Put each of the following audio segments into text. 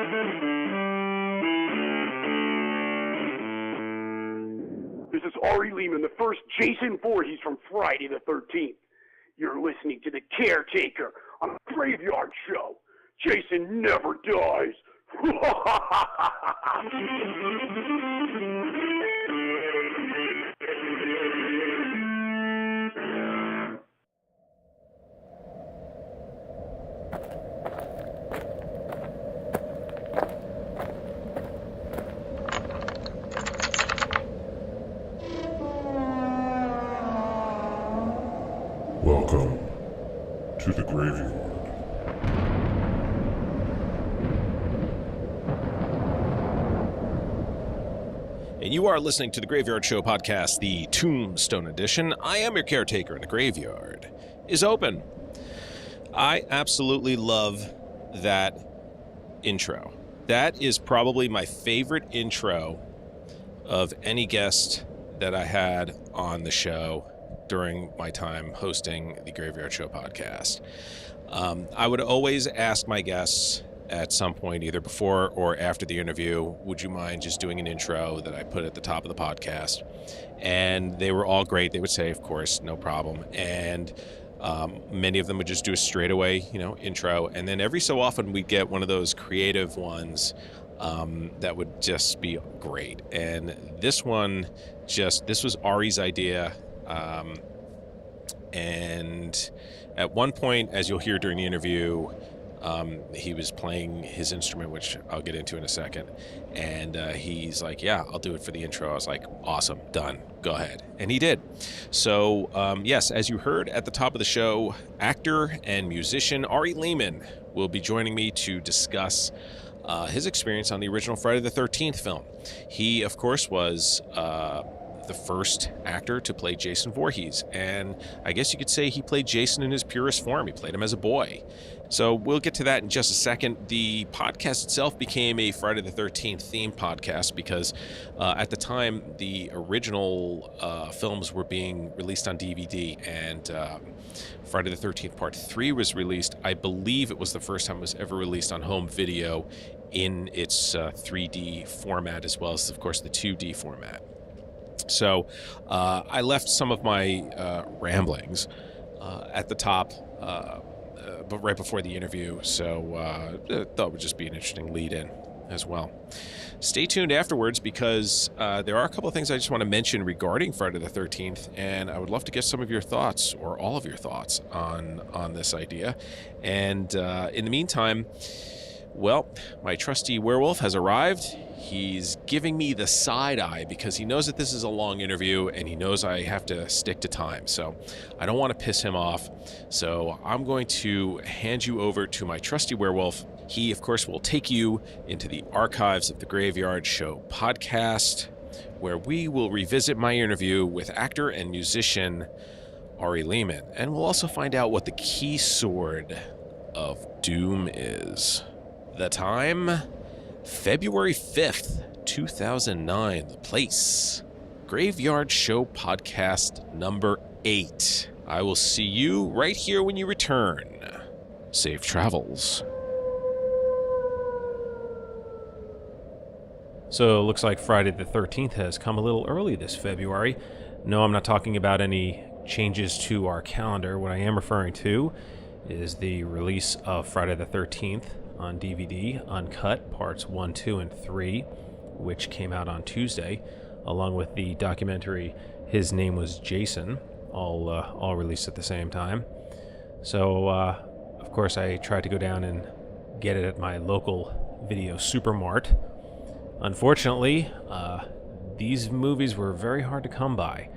This is Ari Lehman, the first Jason Voorhees from Friday the 13th. You're listening to The Caretaker on the Graveyard Show. Jason never dies. Welcome to the Graveyard. And you are listening to the Graveyard Show podcast, the Tombstone Edition. I am your caretaker, and the graveyard is open. I absolutely love that intro. That is probably my favorite intro of any guest that I had on the show during my time hosting the Graveyard Show podcast. I would always ask my guests at some point, either before or after the interview, would you mind just doing an intro that I put at the top of the podcast? And they were all great. They would say, of course, no problem. And many of them would just do a straightaway, intro. And then every so often we'd get one of those creative ones that would just be great. And this one, this was Ari's idea. And at one point, as you'll hear during the interview, he was playing his instrument, which I'll get into in a second. And he's like, yeah, I'll do it for the intro. I was like, awesome, done, go ahead. And he did. So, yes, as you heard at the top of the show, actor and musician Ari Lehman will be joining me to discuss his experience on the original Friday the 13th film. He, of course, was the first actor to play Jason Voorhees, and I guess you could say he played Jason in his purest form. He played him as a boy. So we'll get to that in just a second. The podcast itself became a Friday the 13th themed podcast because at the time the original films were being released on DVD, and Friday the 13th Part 3 was released. I believe it was the first time it was ever released on home video in its 3D format, as well as, of course, the 2D format. So I left some of my ramblings at the top, but right before the interview, so I thought it would just be an interesting lead-in as well. Stay tuned afterwards, because there are a couple of things I just want to mention regarding Friday the 13th, and I would love to get some of your thoughts, or all of your thoughts, on this idea. And in the meantime, well, my trusty werewolf has arrived. He's giving me the side eye because he knows that this is a long interview and he knows I have to stick to time. So I don't want to piss him off. So I'm going to hand you over to my trusty werewolf. He, of course, will take you into the archives of the Graveyard Show podcast, where we will revisit my interview with actor and musician Ari Lehman. And we'll also find out what the key sword of doom is. The time, February 5th, 2009. The place, Graveyard Show podcast number 8. I will see you right here when you return. Safe travels. So it looks like Friday the 13th has come a little early this February. No, I'm not talking about any changes to our calendar. What I am referring to is the release of Friday the 13th on DVD, uncut, parts 1, 2, and 3, which came out on Tuesday, along with the documentary His Name Was Jason, all released at the same time. So, of course, I tried to go down and get it at my local video supermart. Unfortunately, these movies were very hard to come by.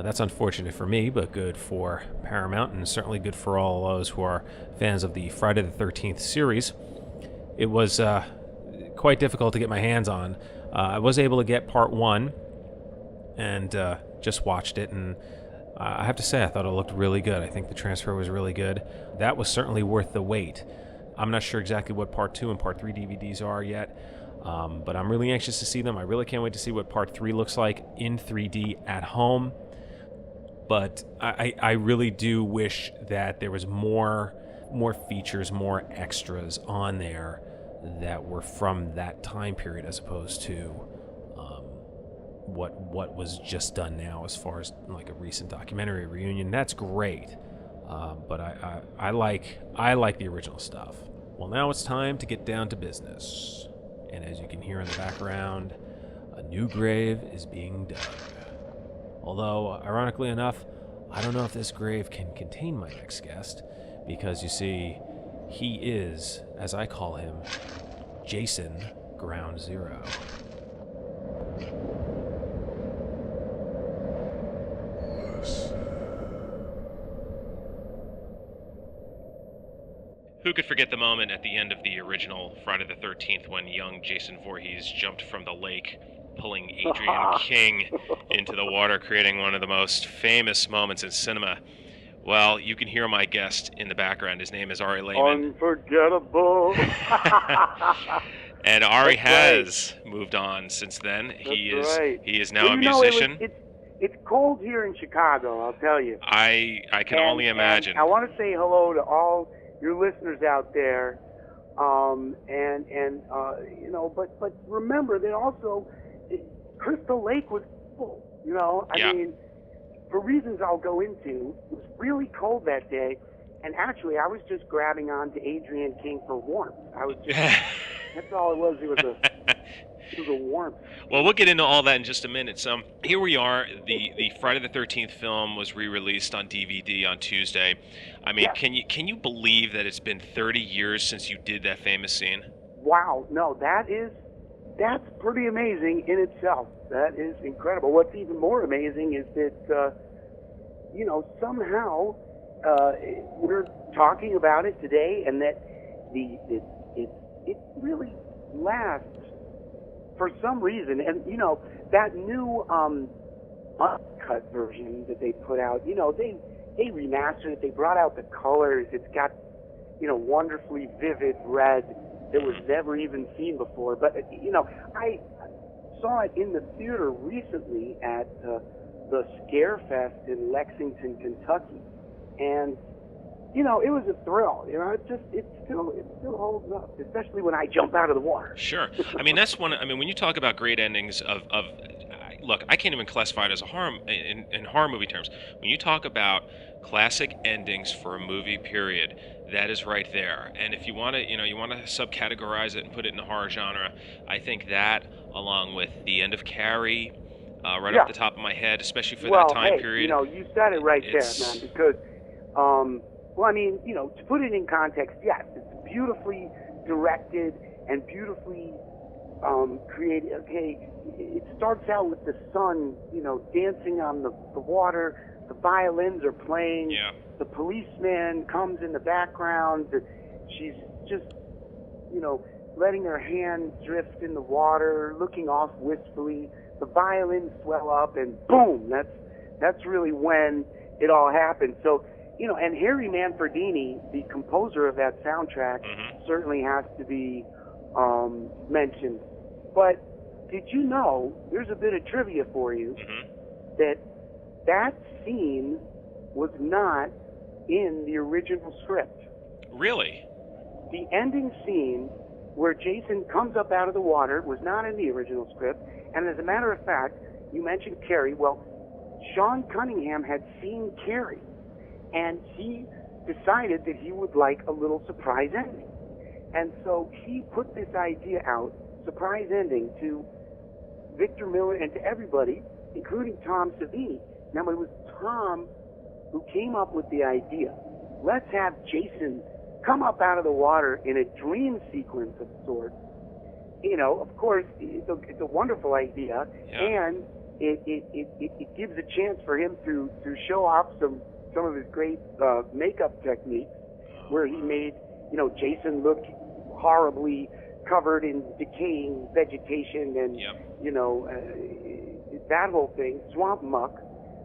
That's unfortunate for me, but good for Paramount, and certainly good for all those who are fans of the Friday the 13th series. It was quite difficult to get my hands on. I was able to get part 1 and just watched it, and I have to say I thought it looked really good. I think the transfer was really good. That was certainly worth the wait. I'm not sure exactly what part 2 and part 3 DVDs are yet, but I'm really anxious to see them. I really can't wait to see what part 3 looks like in 3D at home. But I really do wish that there was more features, more extras on there that were from that time period, as opposed to what was just done now, as far as like a recent documentary reunion. That's great, but I like the original stuff. Well, now it's time to get down to business, and as you can hear in the background, a new grave is being dug. Although, ironically enough, I don't know if this grave can contain my next guest, because you see, he is, as I call him, Jason Ground Zero. Who could forget the moment at the end of the original Friday the 13th when young Jason Voorhees jumped from the lake, pulling Adrian King into the water, creating one of the most famous moments in cinema? Well, you can hear my guest in the background. His name is Ari Lehman. Unforgettable. And Ari has moved on since then. He is now a musician. It's cold here in Chicago, I'll tell you. I can only imagine. And I want to say hello to all your listeners out there, but remember that also Crystal Lake was full. I mean, for reasons I'll go into, it was really cold that day, and actually I was just grabbing onto Adrian King for warmth. I was just that's all it was. It was a warmth. Well, we'll get into all that in just a minute. So here we are. The Friday the 13th film was re-released on DVD on Tuesday. I mean, can you believe that it's been 30 years since you did that famous scene? Wow. No, that's pretty amazing in itself. That is incredible. What's even more amazing is that somehow we're talking about it today, and that it really lasts for some reason. And that new uncut version that they put out, they remastered it. They brought out the colors. It's got wonderfully vivid red that was never even seen before. But I saw it in the theater recently at the Scarefest in Lexington, Kentucky, and it was a thrill. It still holds up, especially when I jump out of the water. Sure. I mean, that's one. I mean, when you talk about great endings of look, I can't even classify it as a horror in horror movie terms. When you talk about classic endings for a movie, period, that is right there. And if you want to, you want to subcategorize it and put it in the horror genre, I think that, along with the end of Carrie, right off the top of my head, especially for that time period. You said it right there, man. Because, well, I mean, to put it in context, yes, it's beautifully directed and beautifully created. Okay, it starts out with the sun, dancing on the water. The violins are playing. Yeah. The policeman comes in the background. She's just, letting her hand drift in the water, looking off wistfully. The violins swell up, and boom! That's really when it all happened. So, and Harry Manfredini, the composer of that soundtrack, certainly has to be mentioned. But did you know? There's a bit of trivia for you that scene was not in the original script. Really? The ending scene where Jason comes up out of the water was not in the original script. And as a matter of fact, you mentioned Carrie. Well, Sean Cunningham had seen Carrie, and he decided that he would like a little surprise ending. And so he put this idea out, surprise ending, to Victor Miller and to everybody, including Tom Savini. Now, it was Tom who came up with the idea. Let's have Jason come up out of the water in a dream sequence of sorts. Of course, it's a wonderful idea, and it gives a chance for him to show off some of his great makeup techniques, where he made Jason look horribly covered in decaying vegetation and that whole thing, swamp muck,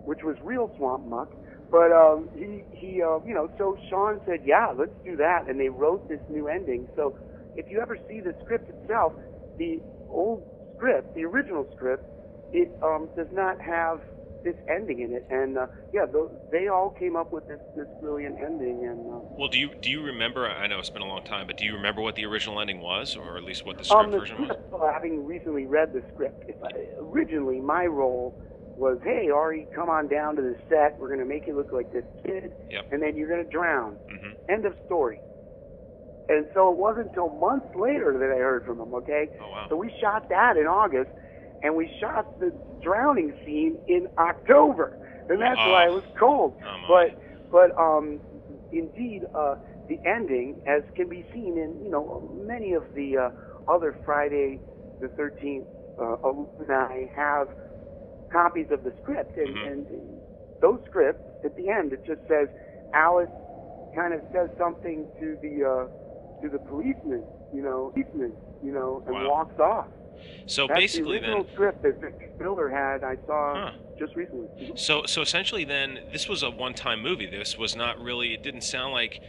which was real swamp muck. But so Sean said, yeah, let's do that, and they wrote this new ending. So if you ever see the script itself, the old script, the original script, it does not have this ending in it, and they all came up with this brilliant ending. And well, do you remember? I know it's been a long time, but do you remember what the original ending was, or at least what the script version was? Having recently read the script, originally my role was, hey, Ari, come on down to the set. We're going to make you look like this kid, and then you're going to drown. End of story. And so it wasn't until months later that I heard from him, okay? Oh, wow. So we shot that in August, and we shot the drowning scene in October. And that's why it was cold. But indeed, the ending, as can be seen in, many of the other Friday the 13th alumni have copies of the script. And those scripts, at the end, it just says, Alice kind of says something to the policeman, and walks off. So that's basically, the original script that Victor Miller had. I saw just recently. So essentially, then this was a one-time movie. This was not really. It didn't sound like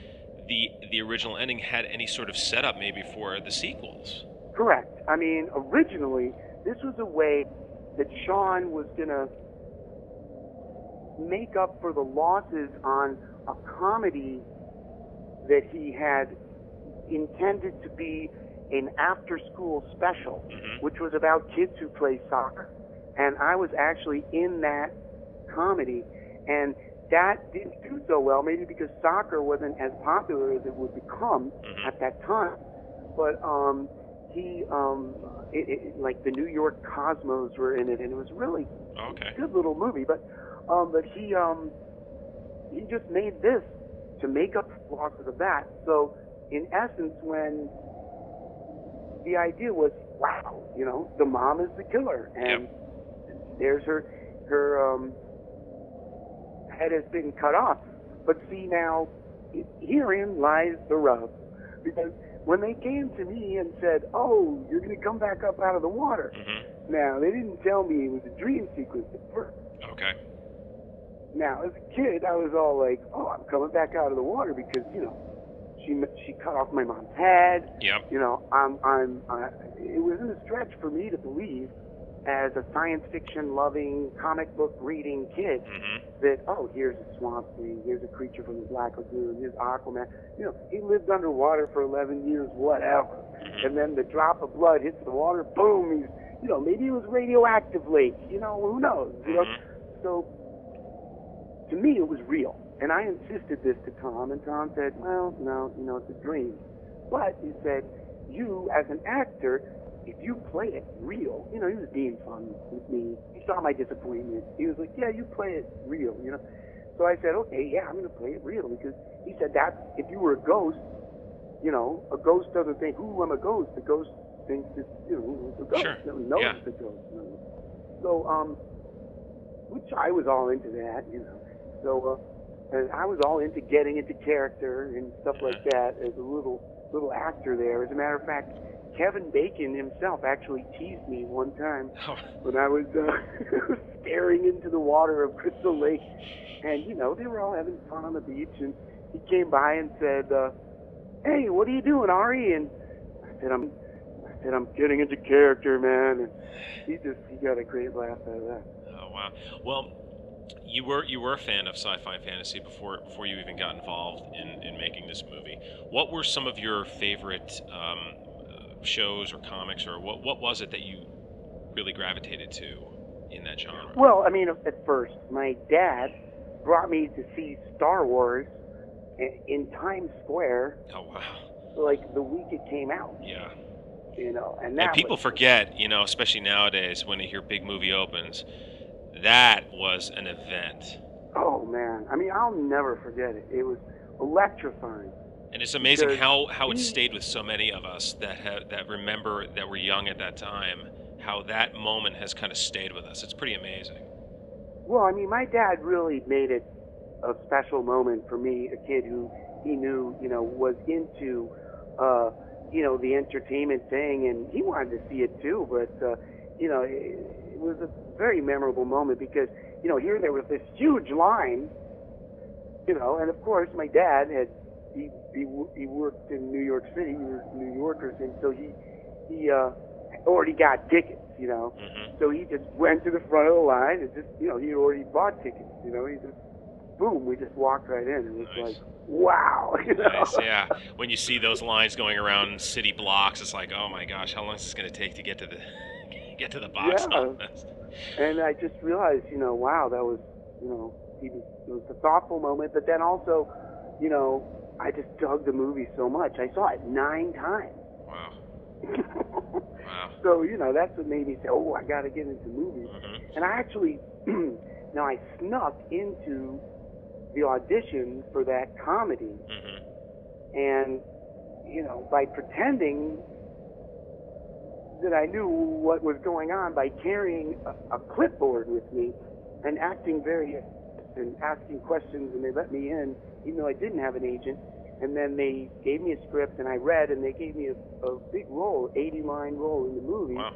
the original ending had any sort of setup, maybe for the sequels. Correct. I mean, originally, this was a way that Sean was gonna make up for the losses on a comedy that he had intended to be an after-school special, which was about kids who play soccer. And I was actually in that comedy, and that didn't do so well, maybe because soccer wasn't as popular as it would become at that time. But like the New York Cosmos were in it, and it was really a good little movie. But he just made this to make up the losses of that. So in essence, when the idea was, wow, the mom is the killer, and there's her head has been cut off. But see, now, herein lies the rub, because when they came to me and said, oh, you're going to come back up out of the water, now, they didn't tell me it was a dream sequence at first. Okay. Now, as a kid, I was all like, oh, I'm coming back out of the water because, she cut off my mom's head. Yep. It wasn't a stretch for me to believe, as a science fiction loving, comic book reading kid, that, oh, here's a swamp thing, here's a creature from the Black Lagoon, here's Aquaman. He lived underwater for 11 years, whatever. And then the drop of blood hits the water, boom, he's, maybe it was radioactive lake, who knows? So, to me, it was real. And I insisted this to Tom, and Tom said, well, no, it's a dream. But he said, you, as an actor, if you play it real, he was being fun with me. He saw my disappointment. He was like, yeah, you play it real, So I said, okay, yeah, I'm going to play it real, because he said that if you were a ghost, a ghost doesn't think, ooh, I'm a ghost. The ghost thinks it's, it's a ghost. Sure. Knows it's a ghost. So, which I was all into that, So, and I was all into getting into character and stuff like that as a little actor there. As a matter of fact, Kevin Bacon himself actually teased me one time when I was staring into the water of Crystal Lake, and they were all having fun on the beach, and he came by and said, "Hey, what are you doing, Ari?" And I said, "I'm getting into character, man." And he got a great laugh out of that. Oh wow! Well, you were a fan of sci-fi and fantasy before you even got involved in making this movie. What were some of your favorite shows or comics, or what was it that you really gravitated to in that genre? Well, I mean, at first, my dad brought me to see Star Wars in Times Square. Oh wow! Like the week it came out. Yeah. And that people forget, especially nowadays when they hear big movie opens, that was an event. Oh man, I mean, I'll never forget it. It was electrifying. And it's amazing how it stayed with so many of us that remember, that were young at that time, how that moment has kind of stayed with us. It's pretty amazing. Well, I mean, my dad really made it a special moment for me, a kid who he knew, was into, the entertainment thing, and he wanted to see it too, but, it was a very memorable moment because, here there was this huge line, and of course my dad he worked in New York City. We were New Yorkers, and so he already got tickets. you know. Mm-hmm. So he just went to the front of the line and just, you know, he already bought tickets, you know. He just, boom, we just walked right in. And it was Nice. like, wow, you know. Nice, yeah. When you see those lines going around city blocks, it's like, oh my gosh, how long is this going to take to get to the get to the box Yeah. office? And I just realized, you know, wow, that was, you know, it was a thoughtful moment. But then also, you know, I just dug the movie so much. I saw it 9 times. Wow. Wow. So, you know, that's what made me say, oh, I got to get into movies. Mm-hmm. And I actually, now I snuck into the audition for that comedy. Mm-hmm. And, you know, by pretending that I knew what was going on, by carrying a clipboard with me and acting very, and asking questions, and they let me in, even though I didn't have an agent. And then they gave me a script, and I read, and they gave me a big role, 80-line role in the movie. Wow.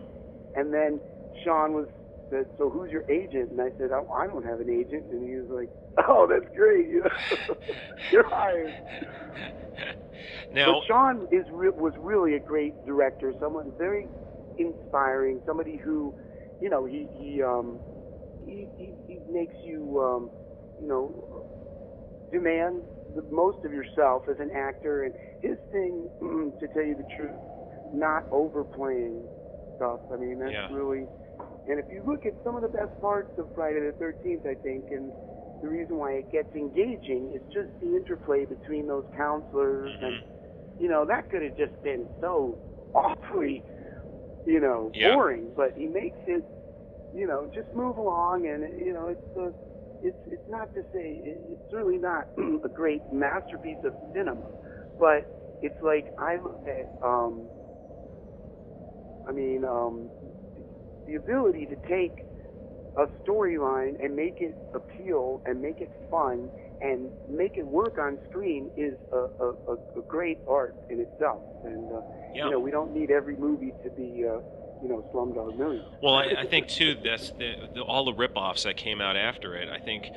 And then Sean said, so who's your agent? And I said, oh, I don't have an agent. And he was like, oh, that's great. You know? You're hired. Now, but Sean was really a great director, someone very inspiring, somebody who, you know, he makes you, you know, demand the most of yourself as an actor. And his thing, to tell you the truth, not overplaying stuff. I mean, that's really, and if you look at some of the best parts of Friday the 13th, I think, and the reason why it gets engaging is just the interplay between those counselors. Mm-hmm. And, you know, that could have just been so awfully, you know, boring, but he makes it, you know, just move along. And, you know, it's not to say, it's really not a great masterpiece of cinema, but it's like, I look at, the ability to take a storyline and make it appeal and make it fun and make it work on screen is a great art in itself. And, you know, we don't need every movie to be, you know, Slumdog Millionaire. well, I think too, that's all the rip-offs that came out after it. I think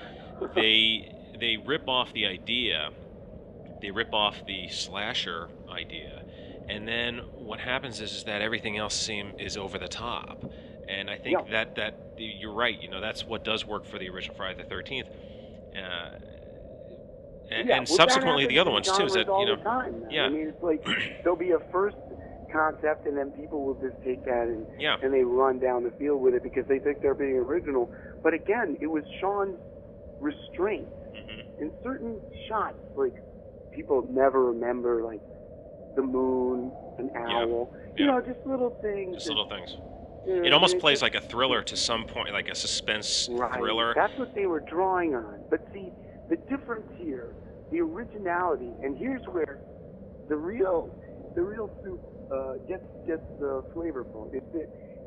they rip off the idea, they rip off the slasher idea, and then what happens is that everything else is over the top. And I think that you're right. You know, that's what does work for the original Friday the 13th. And subsequently the other ones too. Is that, you know, I mean, it's like there'll be a first concept, and then people will just take that and they run down the field with it because they think they're being original. But again, it was Sean's restraint in certain shots. Like, people never remember, like the moon, an owl. You know, just little things. Just little things. It almost plays like a thriller to some point, like a suspense thriller. That's what they were drawing on. But see, the difference here, the originality, and here's where the real soup gets flavorful.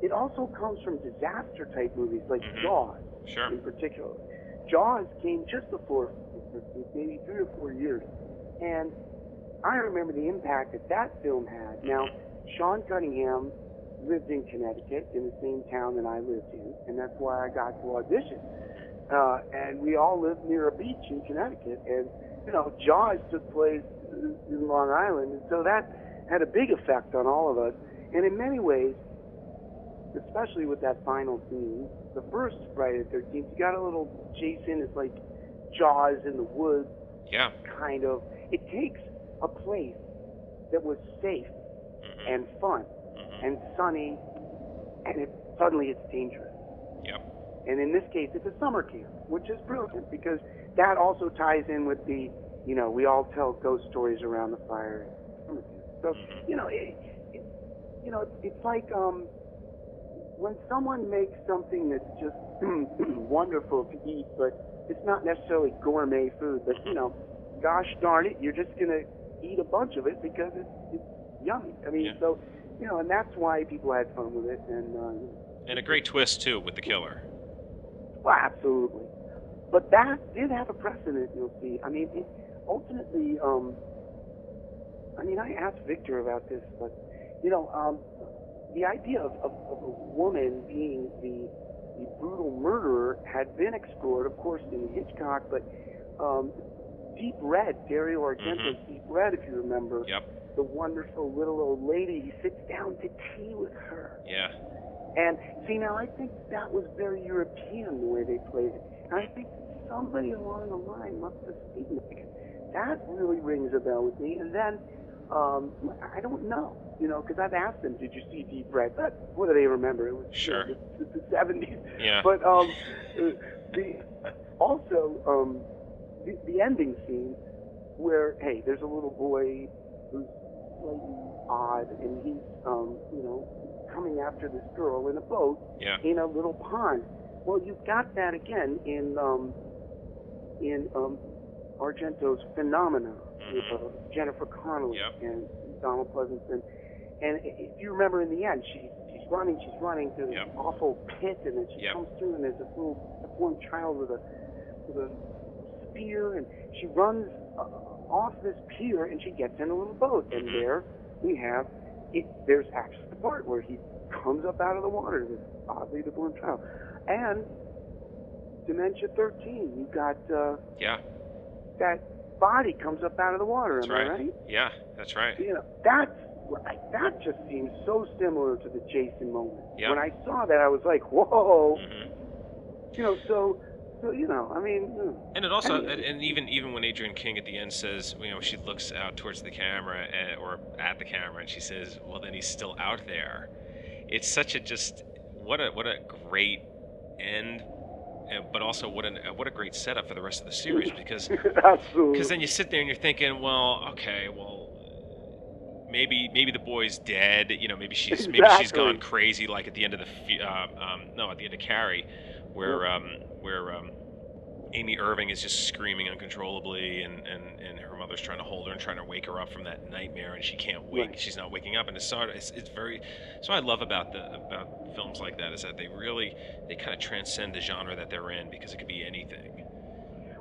It also comes from disaster type movies like Jaws, in particular. Jaws came just before, maybe 3 or 4 years, and I remember the impact that film had. Now, Sean Cunningham lived in Connecticut, in the same town that I lived in, and that's why I got to audition. And we all lived near a beach in Connecticut, and, you know, Jaws took place in Long Island, and so that had a big effect on all of us. And in many ways, especially with that final scene, the first Friday the 13th, you got a little Jason, it's like Jaws in the woods, kind of. It takes a place that was safe and fun and sunny, and suddenly it's dangerous. And in this case, it's a summer camp, which is brilliant because that also ties in with the, you know, we all tell ghost stories around the fire. So, you know, it's like when someone makes something that's just wonderful to eat, but it's not necessarily gourmet food, but, you know, gosh darn it, you're just going to eat a bunch of it because it's yummy. I mean, so, you know, and that's why people had fun with it. And a great twist, too, with the killer. Well, absolutely. But that did have a precedent, you'll see. I mean, ultimately, I mean, I asked Victor about this, but, you know, the idea of a woman being the brutal murderer had been explored, of course, in Hitchcock, but Deep Red, Dario Argento's Deep Red, if you remember, the wonderful little old lady. He sits down to tea with her. Yeah. And see, now I think that was very European the way they played it. And I think somebody along the line must have seen it, because that really rings a bell with me. And then I don't know, because I've asked them, did you see Deep Red? But what do they remember? It was Sure. the 70s. Yeah. But the ending scene where, hey, there's a little boy who's slightly odd, and he's coming after this girl in a boat in a little pond. Well, you've got that again in Argento's Phenomena with Jennifer Connelly and Donald Pleasence. And if you remember, in the end, she's running through this awful pit, and then she comes through, and there's this little deformed child with a spear, and she runs off this pier, and she gets in a little boat, and there we have it. There's actually the part where he comes up out of the water, this oddly deformed child. And Dementia 13, you got that body comes up out of the water. That's am I right? Yeah, that's right. That just seems so similar to the Jason moment. Yeah. When I saw that, I was like, whoa. I mean. And it also, and even when Adrienne King at the end says, she looks out towards the camera or at the camera, and she says, well, then he's still out there. It's such what a great end. But also, what a great setup for the rest of the series, because then you sit there and you're thinking, well, okay, maybe the boy's dead, maybe she's gone crazy, like at the end of at the end of Carrie, where Amy Irving is just screaming uncontrollably, and her mother's trying to hold her and trying to wake her up from that nightmare, and she can't wake. Right. She's not waking up, and it's very. So I love about films like that is that they kind of transcend the genre that they're in, because it could be anything.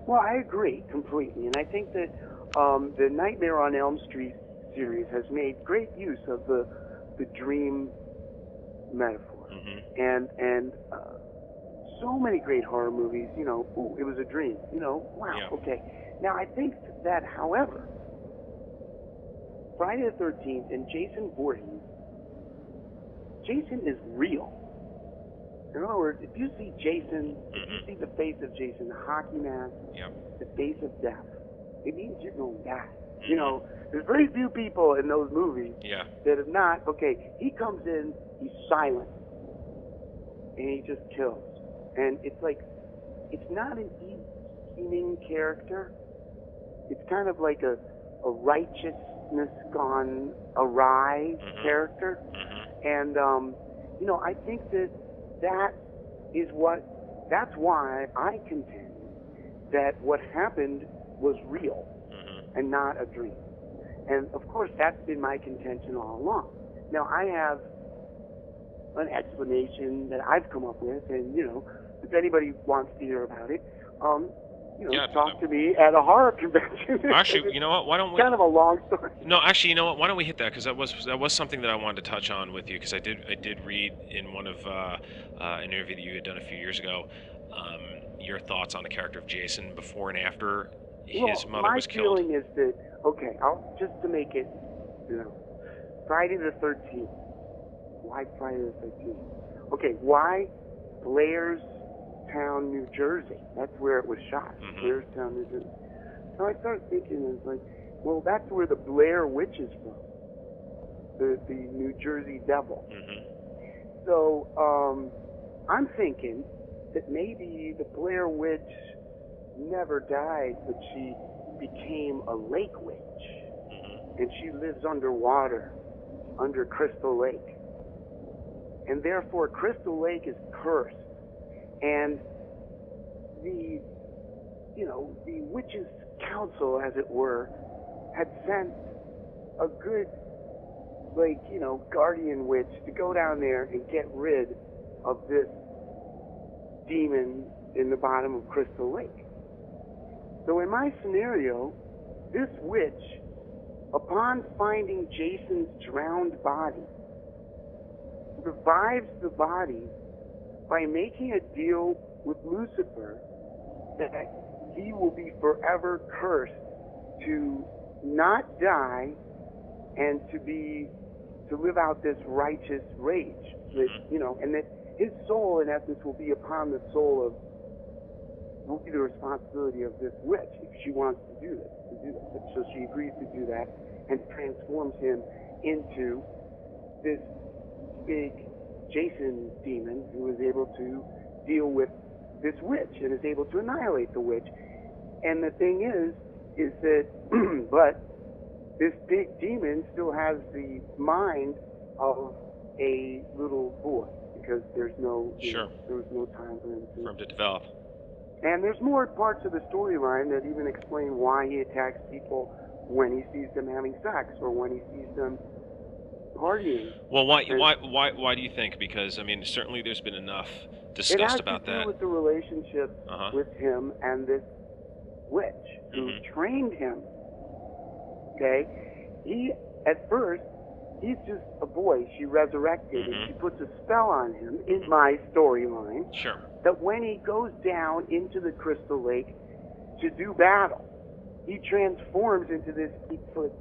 Well, I agree completely, and I think that the Nightmare on Elm Street series has made great use of the dream metaphor, and so many great horror movies, ooh, it was a dream, wow, okay. Now, I think that, however, Friday the 13th and Jason Voorhees, Jason is real. In other words, if you see Jason, if you see the face of Jason, the hockey mask, the face of death, it means you're going to die. There's very few people in those movies that have not, he comes in, he's silent, and he just kills. And it's like, it's not an evening character. It's kind of like a righteousness gone awry character. And, I think that's why I contend that what happened was real and not a dream. And, of course, that's been my contention all along. Now, I have an explanation that I've come up with, and, if anybody wants to hear about it, talk to me at a horror convention. Actually, you know what? Why don't we? Kind of a long story. No, actually, you know what? Why don't we hit that? Because that was something that I wanted to touch on with you. Because I did read in one of an interview that you had done a few years ago, your thoughts on the character of Jason before and after his mother was killed. My feeling is that just to make it, Friday the 13th. Why Friday the 13th? Okay, why Blairstown, New Jersey? That's where it was shot. Blairstown, New Jersey. So I started thinking, it's like, well, that's where the Blair Witch is from. The New Jersey Devil. So I'm thinking that maybe the Blair Witch never died, but she became a lake witch. And she lives underwater, under Crystal Lake. And therefore, Crystal Lake is cursed. And the witches' council, as it were, had sent a good, guardian witch to go down there and get rid of this demon in the bottom of Crystal Lake. So in my scenario, this witch, upon finding Jason's drowned body, revives the body by making a deal with Lucifer that he will be forever cursed to not die and to live out this righteous rage, that, and that his soul, in essence, will be upon the soul will be the responsibility of this witch if she wants to do this. So she agrees to do that and transforms him into this big Jason demon who is able to deal with this witch and is able to annihilate the witch. And the thing is that, but this big demon still has the mind of a little boy, because there's no, there was no time for him to develop. And there's more parts of the storyline that even explain why he attacks people when he sees them having sex or when he sees them partying. Well, why do you think? Because, I mean, certainly there's been enough discussed about that. It has to do with the relationship with him and this witch who trained him. Okay? At first, he's just a boy she resurrected, and she puts a spell on him in my storyline. Sure. That when he goes down into the Crystal Lake to do battle, he transforms into this 8-foot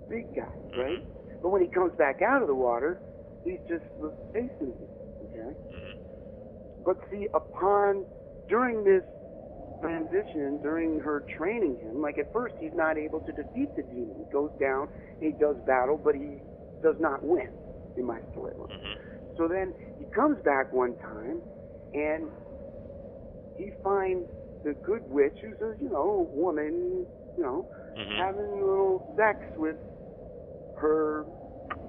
big guy, right? But when he comes back out of the water, he's just Jason, okay? But see, during this transition, during her training him, like at first he's not able to defeat the demon. He goes down, he does battle, but he does not win in my storyline. So then he comes back one time, and he finds the good witch, who's a woman, having a little sex with her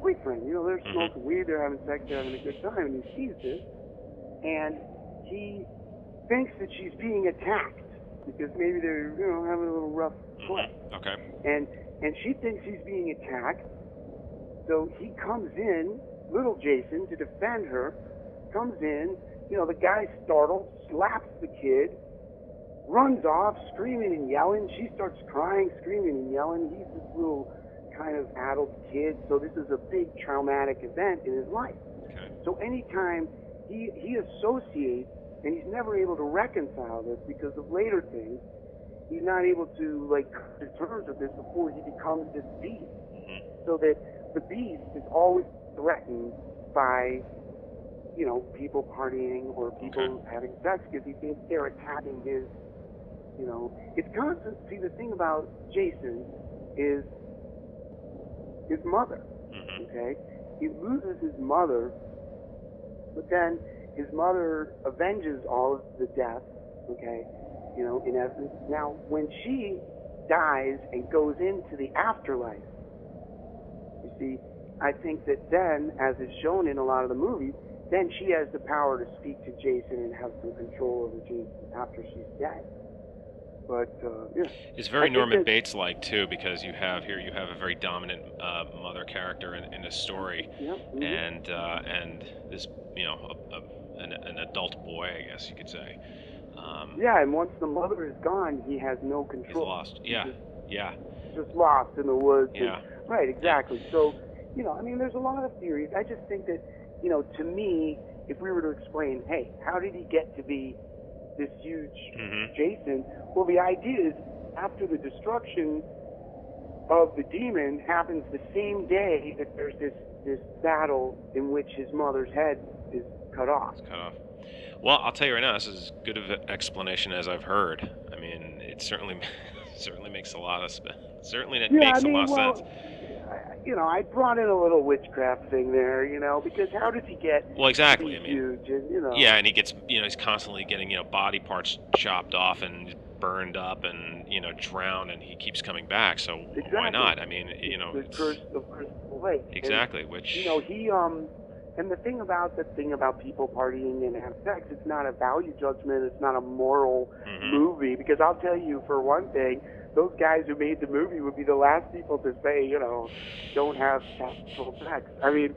boyfriend. They're smoking weed, they're having sex, they're having a good time, and he sees this, and he thinks that she's being attacked because maybe they're having a little rough play. Okay. And she thinks he's being attacked, so he comes in, little Jason, to defend her. Comes in, the guy's startled, slaps the kid, runs off, screaming and yelling. She starts crying, screaming and yelling. He's this little kind of adult kid, so this is a big traumatic event in his life. Okay. So anytime he associates, and he's never able to reconcile this because of later things, he's not able to come to terms with this before he becomes this beast. So that the beast is always threatened by people partying or people having sex, because he thinks they're attacking his, it's constant. See, the thing about Jason is his mother, okay? He loses his mother, but then his mother avenges all of the deaths, okay? In essence. Now, when she dies and goes into the afterlife, you see, I think that then, as is shown in a lot of the movies, then she has the power to speak to Jason and have some control over Jason after she's dead. But it's very Norman Bates-like too, because you have a very dominant mother character in the story, and this an adult boy, I guess you could say. And once the mother is gone, he has no control. He's lost. Just lost in the woods. Yeah. Right. Exactly. Yeah. So there's a lot of theories. I just think that to me, if we were to explain, hey, how did he get to be this huge Jason? Well, the idea is after the destruction of the demon happens the same day that there's this battle in which his mother's head is cut off. It's cut off. Well, I'll tell you right now, this is as good of an explanation as I've heard. I mean, it certainly makes a lot of sense. I brought in a little witchcraft thing there, because how does he get exactly. huge? And, Yeah, and he gets, he's constantly getting, body parts chopped off and burned up and, drowned, and he keeps coming back. So why not? I mean, the curse of Crystal Lake. Exactly, and, which he and the thing about people partying and have sex, it's not a value judgment. It's not a moral movie, because I'll tell you, for one thing, those guys who made the movie would be the last people to say, don't have sexual sex. I mean,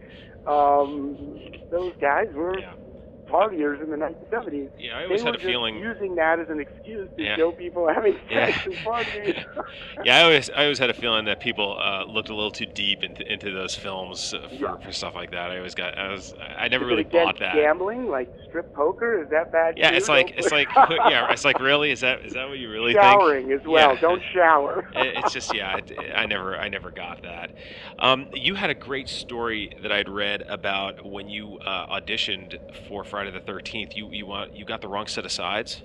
those guys were partiers in the 1970s. Yeah, I always had a feeling using that as an excuse to show people having sex and partying. Yeah, I always had a feeling that people looked a little too deep into those films for stuff like that. I never really bought that. Gambling, like strip poker, is that bad? Yeah, too? it's like really, is that what you really Showering think? as well. Yeah. Don't shower. It's just I never got that. You had a great story that I'd read about when you auditioned for Friday the 13th. You got the wrong set of sides.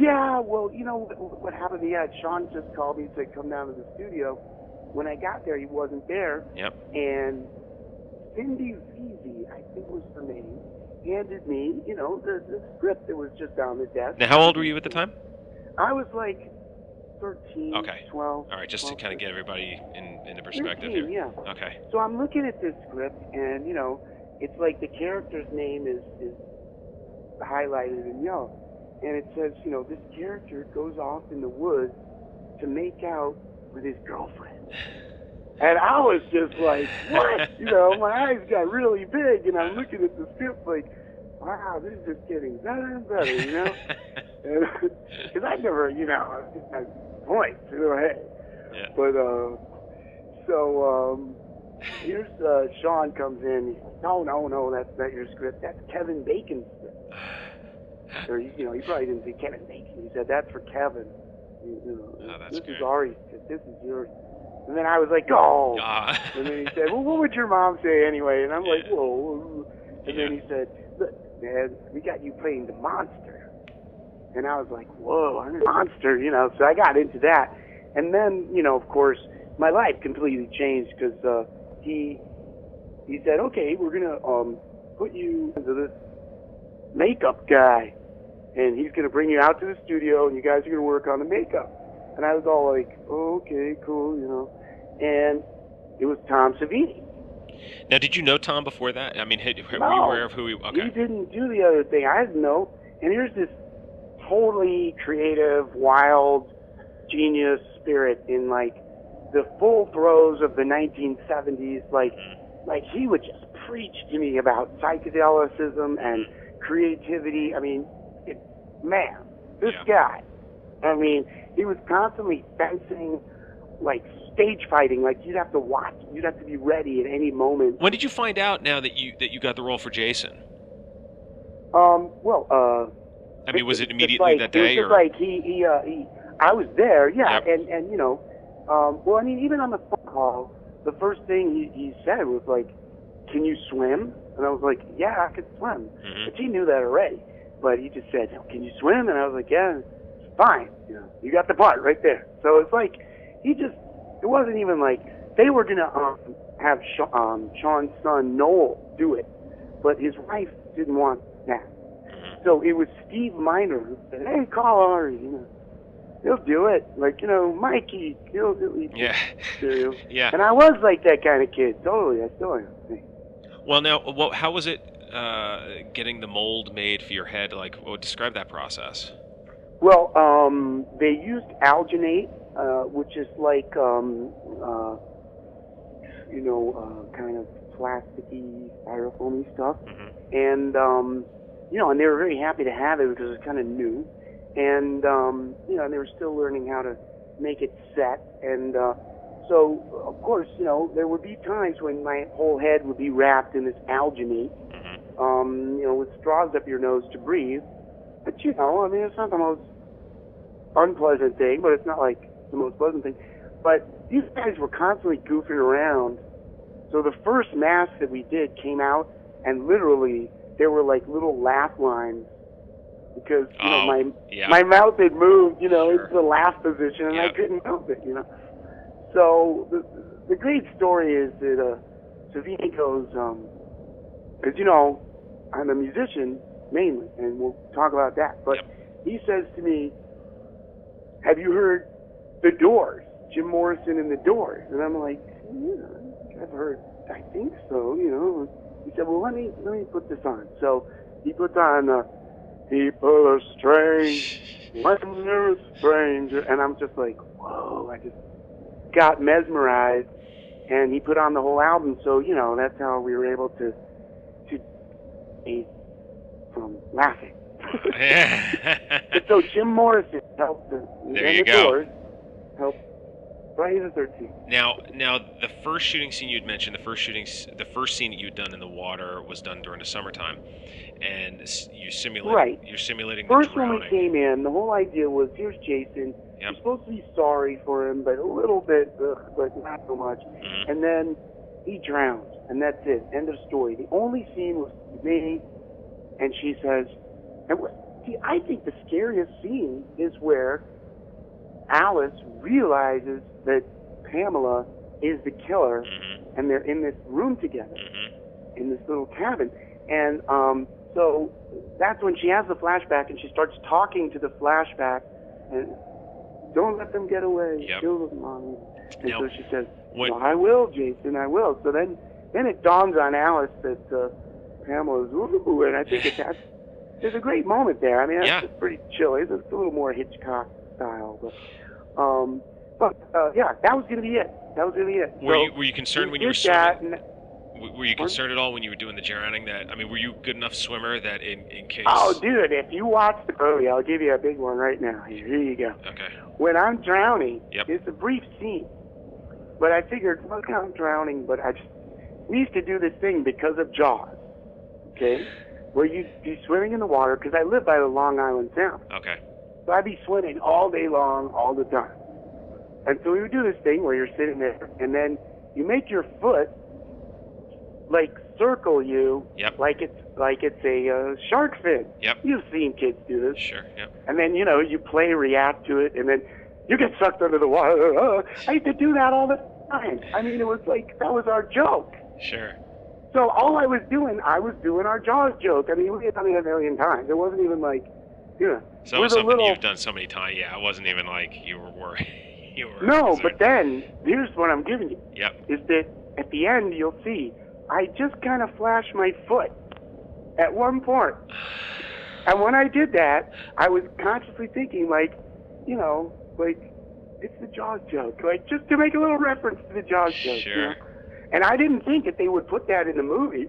Yeah, well, you know what happened? Yeah, Sean just called me and said, come down to the studio. When I got there, he wasn't there. Yep. And Cindy Vizi, I think was her name, handed me, the script that was just on the desk. Now, how old were you at the time? I was like 13, okay. 12. All right, just 12, to kind of get everybody into perspective 13, here. Yeah. Okay. So I'm looking at this script, and, it's like the character's name is highlighted in yellow. And it says, this character goes off in the woods to make out with his girlfriend. And I was just like, what? My eyes got really big, and I'm looking at the script like, wow, this is just getting better and better, Because I never, I just had points, hey. Yeah. But, here's Sean comes in. He's like, no, that's not your script. That's Kevin Bacon's script. Or, he probably didn't say Kevin Bacon. He said, that's for Kevin. That's this great. is Ari's script. This is yours. And then I was like, oh. And then he said, well, what would your mom say anyway? And I'm like, whoa. And then he said, look, man, we got you playing the monster. And I was like, whoa, I'm a monster, So I got into that. And then, of course, my life completely changed because he said, okay, we're going to put you into this makeup guy. And he's going to bring you out to the studio, and you guys are going to work on the makeup. And I was all like, oh, okay, cool, And it was Tom Savini. Now, did you know Tom before that? I mean, were you aware of who he was? Okay. He didn't do the other thing. I didn't know. And here's this totally creative, wild, genius spirit in, like, the full throes of the 1970s. Like he would just preach to me about psychedelicism and creativity. I mean, this guy, he was constantly fencing, like stage fighting. Like you'd have to watch, you'd have to be ready at any moment. When did you find out now that you got the role for Jason? Was it immediately that day? It was just like I was there, yeah, yep. and even on the phone call, the first thing he said was like, "Can you swim?" And I was like, "Yeah, I could swim." Mm-hmm. But he knew that already. But he just said, "Can you swim?" And I was like, "Yeah, it's fine. You got the part right there." So it's like it wasn't even like they were gonna have Sean's son Noel do it, but his wife didn't want that. Mm-hmm. So it was Steve Miner who said, "Hey, call Ari. He'll do it. Like Mikey, he'll do it." Yeah. Yeah. And I was like that kind of kid. Totally, I still am. Well, now, how was it getting the mold made for your head? Like, describe that process. Well, they used alginate, which is like, kind of plasticky, styrofoamy stuff. Mm-hmm. And, and they were very happy to have it because it's kind of new. And, and they were still learning how to make it set. And, so, of course, there would be times when my whole head would be wrapped in this alginate, mm-hmm. With straws up your nose to breathe. But, it's not the most unpleasant thing, but it's not like the most pleasant thing. But these guys were constantly goofing around. So the first mask that we did came out, and literally there were like little laugh lines because, my mouth had moved, Sure. into the laugh position, and Yep. I couldn't help it, So the great story is that Savini goes, because I'm a musician mainly, and we'll talk about that. But he says to me, "Have you heard The Doors? Jim Morrison and The Doors?" And I'm like, "Yeah, I've heard. I think so." He said, "Well, let me put this on." So he puts on "People Are Strange When You're a Stranger," and I'm just like, whoa! I just got mesmerized, and he put on the whole album. So that's how we were able to from laughing. And so Jim Morrison helped the Doors help Friday the 13th. Now, the first shooting scene you'd mentioned, the first scene that you'd done in the water was done during the summertime, and you simulate. Right. You're simulating First, the drowning. when we came in, the whole idea was, here's Jason. Yep. You're supposed to be sorry for him, but a little bit, but not so much. Mm-hmm. And then he drowns, and that's it. End of story. The only scene was me, and she says, see, I think the scariest scene is where Alice realizes that Pamela is the killer, mm-hmm. and they're in this room together, mm-hmm. in this little cabin. And so that's when she has the flashback, and she starts talking to the flashback, and don't let them get away. Yep. Kill them, Mommy. And Now, so she says, well, I will, Jason, I will. So then it dawns on Alice that Pamela's ooh, and I think there's a great moment there. I mean, that's pretty chilly. It's a little more Hitchcock style, but yeah, that was gonna be it. Were you concerned when you were swimming? Were you concerned Pardon? at all when you were doing the drowning? Were you a good enough swimmer that in case? Oh, dude, if you watch the movie, I'll give you a big one right now. Here you go. Okay. When I'm drowning, Yep. it's a brief scene, but I figured, look, I'm drowning, but we used to do this thing because of Jaws, okay, where you'd be swimming in the water, because I live by the Long Island Sound. Okay. So I'd be swimming all day long, all the time. And so we would do this thing where you're sitting there, and then you make your foot like circle you, Yep. like it's a shark fin. Yep. You've seen kids do this. Sure. Yep. And then you play react to it, and then you get sucked under the water. I used to do that all the time. I mean, it was like that was our joke. Sure. So all I was doing our Jaws joke. I mean, we had done it a million times. It wasn't even like, So it was something you've done so many times. Yeah, it wasn't even like you were worried. No, concerned. but then here's what I'm giving you. Yep. Is that at the end you'll see I just kind of flashed my foot at one point, and when I did that, I was consciously thinking like it's the Jaws joke, like just to make a little reference to the Jaws joke. Sure. And I didn't think that they would put that in the movie.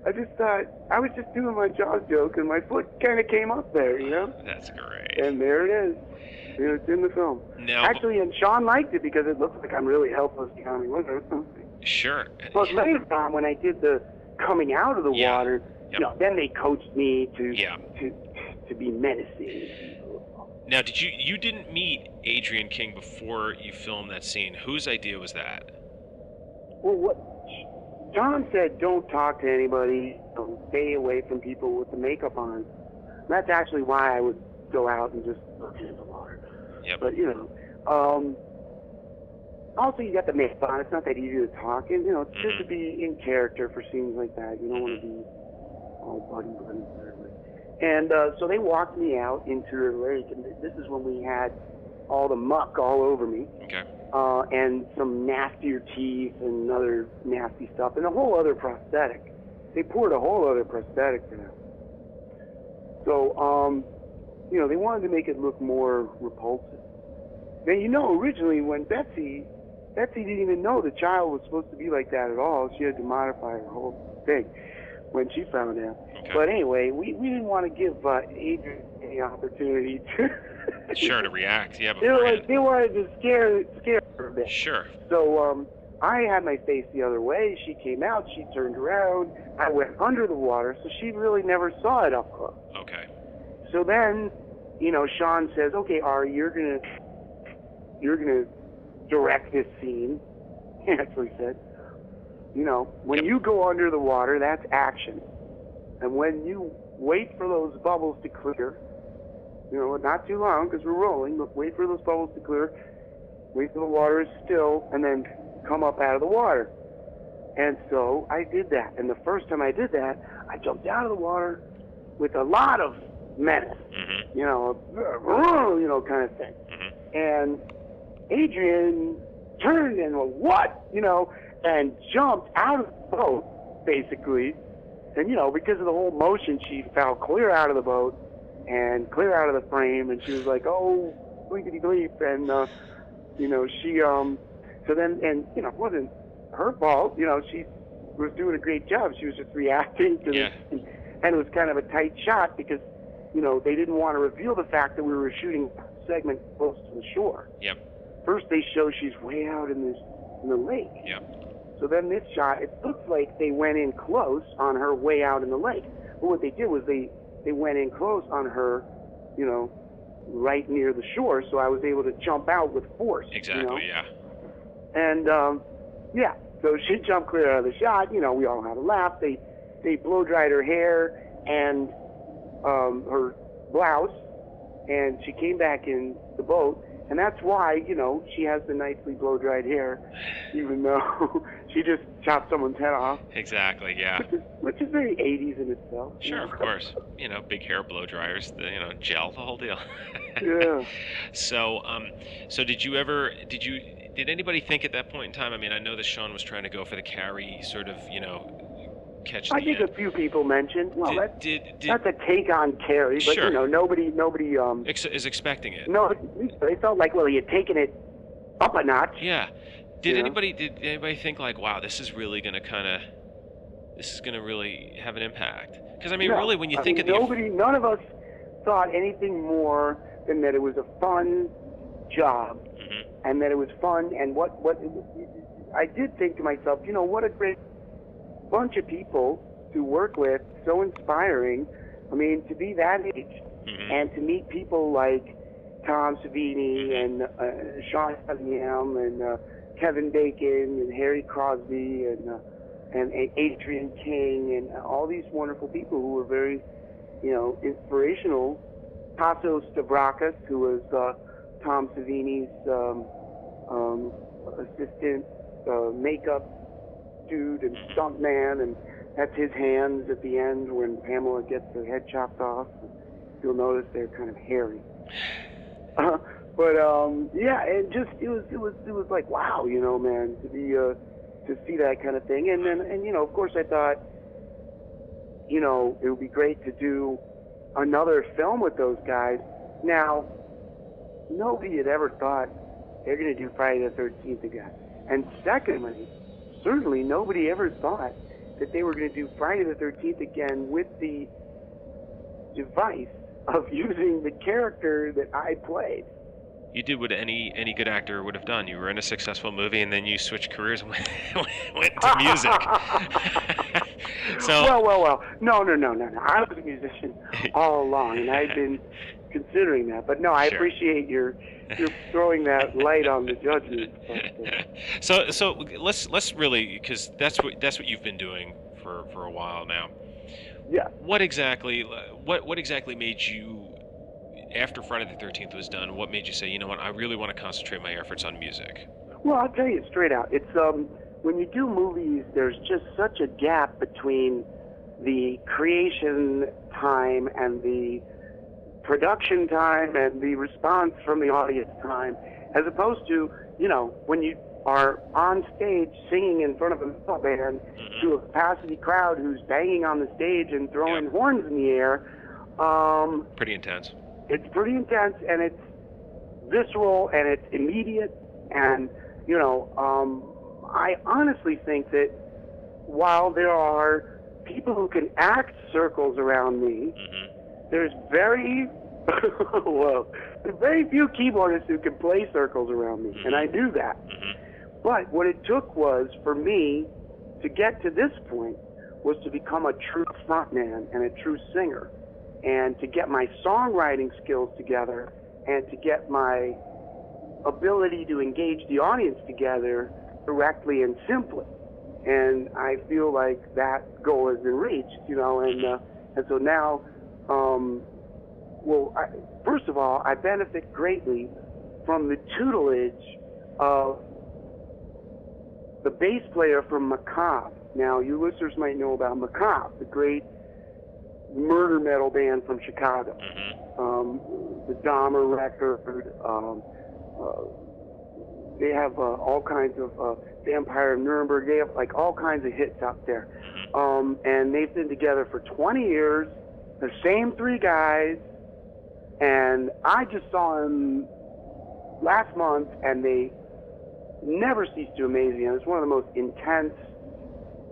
I just thought I was just doing my Jaws joke, and my foot kind of came up there, That's great. And there it is. It's in the film. Now, actually, and Sean liked it because it looks like I'm really helpless drowning with her. Sure. But later on, when I did the coming out of the water, Yep. then they coached me to be menacing. Now, you didn't meet Adrian King before you filmed that scene? Whose idea was that? Well, what John said, don't talk to anybody, stay away from people with the makeup on. That's actually why I would go out and just look into the water. Yep. But also you got the makeup on. It's not that easy to talk, and it's good to be in character for scenes like that. You don't want to be all buddy. And so they walked me out into the lake, and this is when we had all the muck all over me. Okay. And some nastier teeth and other nasty stuff, and a whole other prosthetic. They poured a whole other prosthetic in it. So, they wanted to make it look more repulsive. Now, originally when Betsy didn't even know the child was supposed to be like that at all. She had to modify her whole thing when she found out. Okay. But anyway, we didn't want to give Adrian any opportunity to... Sure, to react. Yeah, they wanted to scare her a bit. Sure. So I had my face the other way. She came out. She turned around. I went under the water, so she really never saw it up close. Okay. So then, Sean says, "Okay, Ari, you're gonna direct this scene." He actually said, when you go under the water, that's action, and when you wait for those bubbles to clear. Not too long because we're rolling, but wait for those bubbles to clear, wait till the water is still, and then come up out of the water. And so I did that. And the first time I did that, I jumped out of the water with a lot of menace, kind of thing. And Adrian turned and went, what? And jumped out of the boat, basically. And, because of the whole motion, she fell clear out of the boat and clear out of the frame, and she was like, oh, bleepity bleep, and she so then, and it wasn't her fault, she was doing a great job. She was just reacting to this. And it was kind of a tight shot because, they didn't want to reveal the fact that we were shooting a segment close to the shore. Yep. First they show she's way out in the lake. Yep. So then this shot, it looks like they went in close on her way out in the lake. But what they did was they went in close on her, right near the shore, so I was able to jump out with force. Exactly, yeah. And, so she jumped clear out of the shot. We all had a laugh. They blow-dried her hair and her blouse, and she came back in the boat. And that's why, she has the nicely blow-dried hair, even though she just chopped someone's head off. Exactly, yeah. Which is very 80s in itself. Sure, of course. Big hair blow dryers, gel, the whole deal. Yeah. So did anybody think at that point in time, I know that Sean was trying to go for the Carrie sort of, catch the I think end. a few people mentioned, well, that's a take on Carrie, but, Sure. nobody is expecting it. no, they felt like, well, you're taking it up a notch. Yeah. Did anybody think like, wow, this is really going to really have an impact? Because really, when you think of none of us thought anything more than that it was a fun job, mm-hmm. and that it was fun, and what I did think to myself, what a great bunch of people to work with, so inspiring. To be that age, mm-hmm. and to meet people like Tom Savini mm-hmm. and Sean Cunningham and Kevin Bacon and Harry Crosby and Adrian King and all these wonderful people who were very, inspirational. Tasso Stavrakis, who was Tom Savini's assistant, makeup dude and stuntman, and that's his hands at the end when Pamela gets her head chopped off. You'll notice they're kind of hairy. It was like, wow, man, to see that kind of thing. And then, of course I thought, it would be great to do another film with those guys. Now, nobody had ever thought they're going to do Friday the 13th again. And secondly, certainly nobody ever thought that they were going to do Friday the 13th again with the device of using the character that I played. You did what any good actor would have done. You were in a successful movie, and then you switched careers and went to music. So well. No. I was a musician all along, and I've been considering that. But no, I Sure. appreciate your throwing that light on the judgment. So let's really, because that's what you've been doing for a while now. Yeah. What exactly made you, after Friday the 13th was done, what made you say, you know what, I really want to concentrate my efforts on music? Well, I'll tell you straight out. It's when you do movies, there's just such a gap between the creation time and the production time and the response from the audience time, as opposed to, when you are on stage singing in front of a metal band mm-hmm. to a capacity crowd who's banging on the stage and throwing Yep. horns in the air. Pretty intense. It's pretty intense, and it's visceral, and it's immediate, and, I honestly think that while there are people who can act circles around me, Mm-hmm. there's very few keyboardists who can play circles around me, Mm-hmm. and I knew that. Mm-hmm. But what it took was, for me, to get to this point, was to become a true frontman and a true singer, and to get my songwriting skills together, and to get my ability to engage the audience together directly and simply. And I feel like that goal has been reached, and so now, first of all, I benefit greatly from the tutelage of the bass player from Macabre. Now, you listeners might know about Macabre, the great murder metal band from Chicago. Mm-hmm. The Dahmer record. They have all kinds of Vampire of Nuremberg. They have like all kinds of hits out there. Mm-hmm. And they've been together for 20 years, the same three guys. And I just saw them last month, and they never cease to amaze me. And it's one of the most intense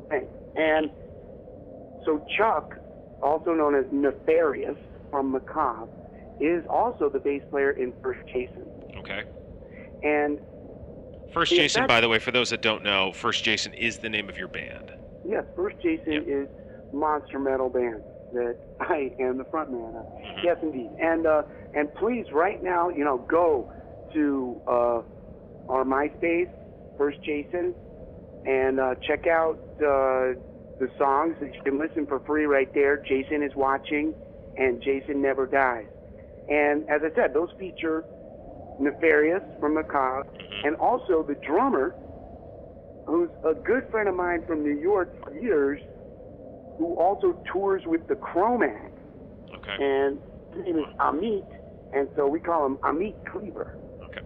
things. And so Chuck also known as Nefarious from Macabre, is also the bass player in First Jason. Okay. And First Jason, by the way, for those that don't know, First Jason is the name of your band. Yes, First Jason is monster metal band that I am the frontman of. Mm-hmm. Yes, indeed. And please, right now, go to our MySpace, First Jason, and check out the songs that you can listen for free right there. Jason is Watching and Jason Never Dies. And as I said, those feature Nefarious from Macabre, and also the drummer, who's a good friend of mine from New York for years, who also tours with the Cro-Mags. Okay. And his name is Amit, and so we call him Amit Cleaver. Okay.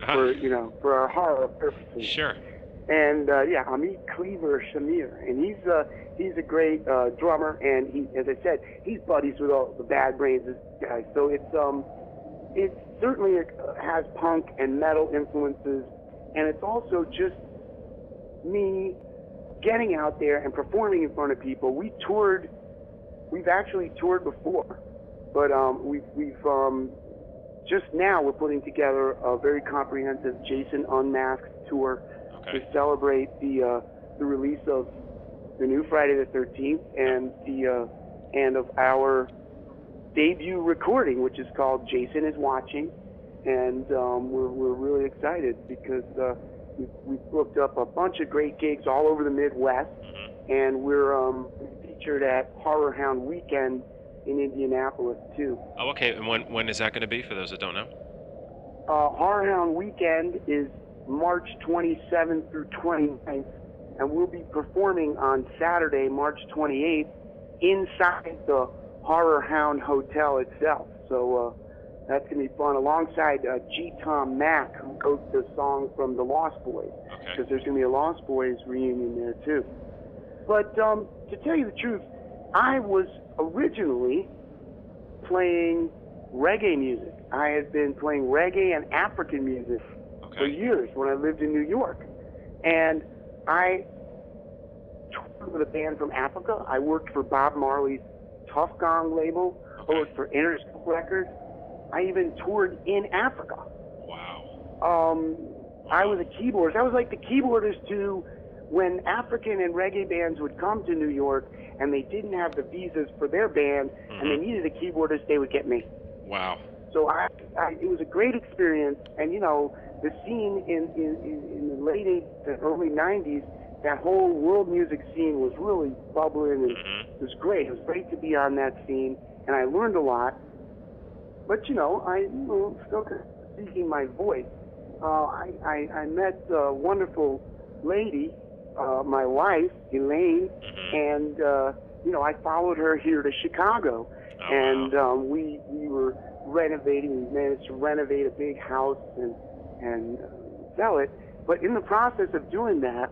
For our horror purposes. Sure. And Amit Cleaver Shamir, and he's a great drummer, and he, as I said, he's buddies with all the Bad Brains guys. So it certainly has punk and metal influences, and it's also just me getting out there and performing in front of people. We've actually toured before, but we've just now we're putting together a very comprehensive Jason Unmasked tour to celebrate the release of the new Friday the 13th and of our debut recording, which is called Jason is Watching, and we're really excited because we've booked up a bunch of great gigs all over the Midwest, and we're featured at Horror Hound Weekend in Indianapolis too. Oh, okay. And when is that going to be, for those that don't know? Horror Hound Weekend is March 27th through 29th, and we'll be performing on Saturday, March 28th, inside the Horror Hound Hotel itself. So that's going to be fun, alongside G. Tom Mack, who wrote the song from the Lost Boys, because there's going to be a Lost Boys reunion there too. But to tell you the truth, I was originally playing reggae music. I had been playing reggae and African music for years when I lived in New York. And I toured with a band from Africa. I worked for Bob Marley's Tough Gong label. I worked for Interscope Records. I even toured in Africa. Wow. I was a keyboardist. I was like the keyboardist to when African and reggae bands would come to New York and they didn't have the visas for their band and they needed a keyboardist, they would get me. Wow. So it was a great experience. And, the scene in the late 80s and early 90s, that whole world music scene was really bubbling, and it was great. It was great to be on that scene, and I learned a lot. But, I still seeking my voice. I met a wonderful lady, my wife, Elaine, and, I followed her here to Chicago, and we were renovating. We managed to renovate a big house and sell it. But in the process of doing that,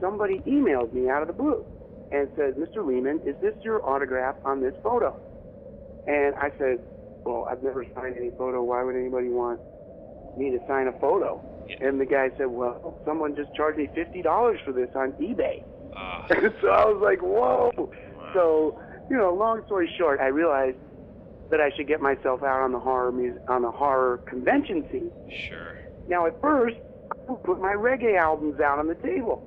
somebody emailed me out of the blue and said, "Mr. Lehman, is this your autograph on this photo?" And I said, "Well, I've never signed any photo. Why would anybody want me to sign a photo?" And the guy said, "Well, someone just charged me $50 for this on eBay." So I was like, "Whoa!" Wow. So, long story short, I realized that I should get myself out on the horror convention scene. Sure. Now, at first, I would put my reggae albums out on the table,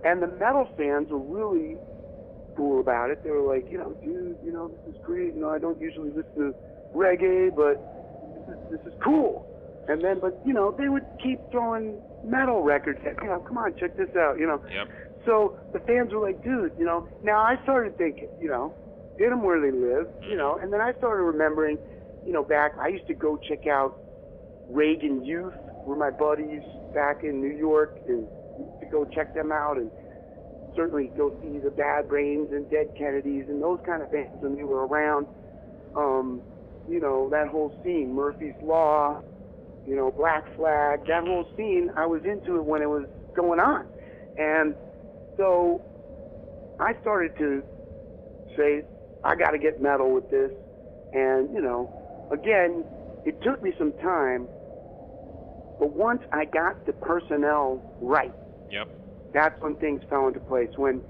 and the metal fans were really cool about it. They were like, "Dude, this is great. I don't usually listen to reggae, but this is cool." And then, they would keep throwing metal records at, "Come on, check this out." Yep. So the fans were like, "Dude, Now I started thinking, get them where they live, and then I started remembering, back, I used to go check out Reagan Youth, were my buddies back in New York, and used to go check them out, and certainly go see the Bad Brains and Dead Kennedys and those kind of bands when they were around. That whole scene, Murphy's Law, Black Flag, that whole scene, I was into it when it was going on. And so I started to say, I got to get metal with this. And, again, it took me some time, but once I got the personnel right, that's when things fell into place. When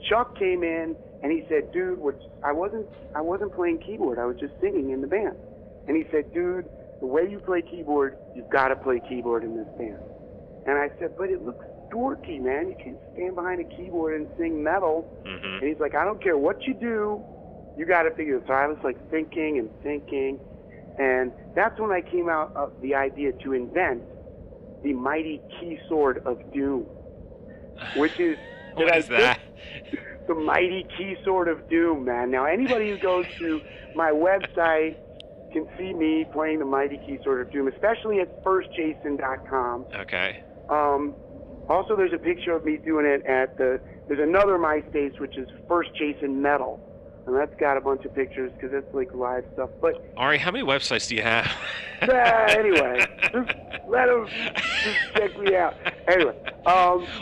Chuck came in And he said, dude, I wasn't playing keyboard. I was just singing in the band. And he said, dude, the way you play keyboard, you've got to play keyboard in this band. And I said, but it looks dorky, man. You can't stand behind a keyboard and sing metal. And he's like, I don't care what you do, you got to figure it. So I was like thinking, and that's when I came out of the idea to invent the mighty key sword of doom, which is What is that? The mighty key sword of doom, man. Now anybody who goes to my website can see me playing the mighty key sword of doom, especially at firstjason.com. Okay. Also, there's a picture of me doing it at there's another MySpace, which is First Jason Metal, and that's got a bunch of pictures because it's like live stuff. But Ari, how many websites do you have? Anyway, just let them just check me out. Anyway,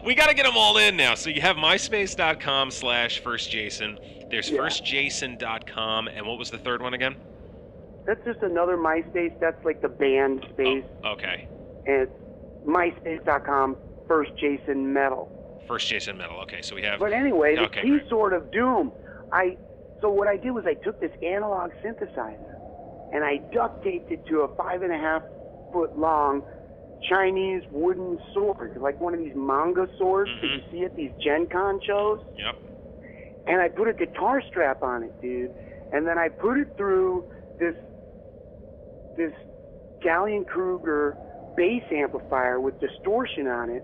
we got to get them all in now. So you have myspace.com/firstjason. There's firstjason.com, and what was the third one again? That's just another MySpace. That's like the band space. Oh, okay. And it's myspace.com First Jason Metal. First Jason Metal. Okay, so we have. But anyway, the okay, key great. sword of doom. So what I did was I took this analog synthesizer and I duct taped it to a 5.5 foot long Chinese wooden sword, like one of these manga swords that you see at these Gen Con shows. Yep. And I put a guitar strap on it, dude. And then I put it through this Gallien-Kruger bass amplifier with distortion on it,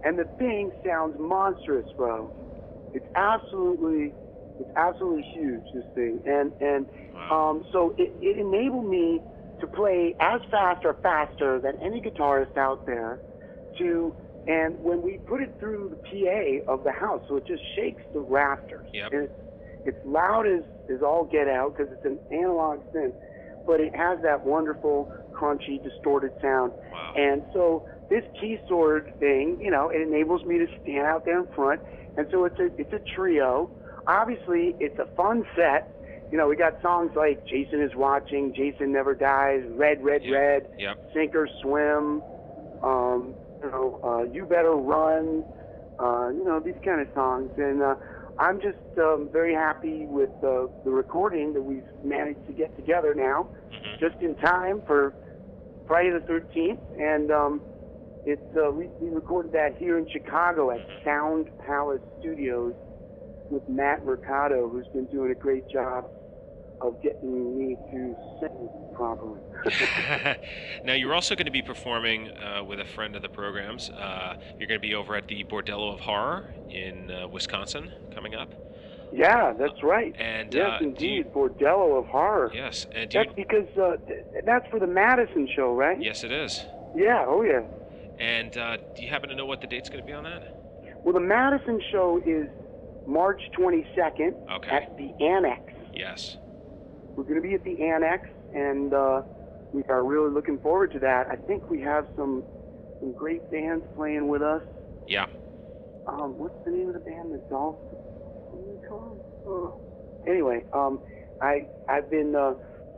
and the thing sounds monstrous, bro. It's absolutely huge, this thing. And wow. So it enabled me to play as fast or faster than any guitarist out there. And when we put it through the PA of the house, so it just shakes the rafters. Yep. And it's loud as all get out because it's an analog synth, but it has that wonderful, crunchy, distorted sound. Wow. And so this key sword thing, it enables me to stand out there in front. And so it's a trio. Obviously, it's a fun set. We got songs like Jason is Watching, Jason Never Dies, Red, Red, Red, Yep. Sink or Swim, You Better Run, these kind of songs. And I'm just very happy with the recording that we've managed to get together now, just in time for Friday the 13th. And we recorded that here in Chicago at Sound Palace Studios with Matt Mercado, who's been doing a great job of getting me to sing properly. Now, you're also going to be performing with a friend of the program's. You're going to be over at the Bordello of Horror in Wisconsin coming up. Yeah, that's right. And yes, indeed, Bordello of Horror. Yes, and that's because that's for the Madison show, right? Yes, it is. Yeah, oh yeah. And do you happen to know what the date's going to be on that? Well, the Madison show is March 22nd at the Annex. Yes. We're going to be at the Annex, and we are really looking forward to that. I think we have some great bands playing with us. Yeah. What's the name of the band? The Dolphins? Anyway, I've been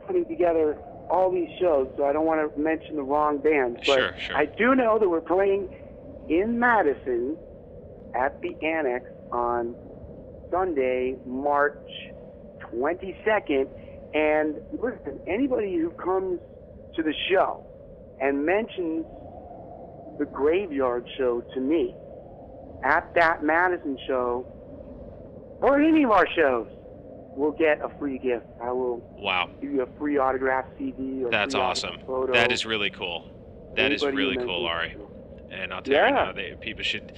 putting together all these shows, so I don't want to mention the wrong bands. But Sure. I do know that we're playing in Madison at the Annex on Sunday, March 22nd. And listen, anybody who comes to the show and mentions the Graveyard Show to me at that Madison show or any of our shows will get a free gift. I will give you a free autographed CD or That's free awesome. photo. That is really cool. That is really cool, Ari. And I'll tell you now, people should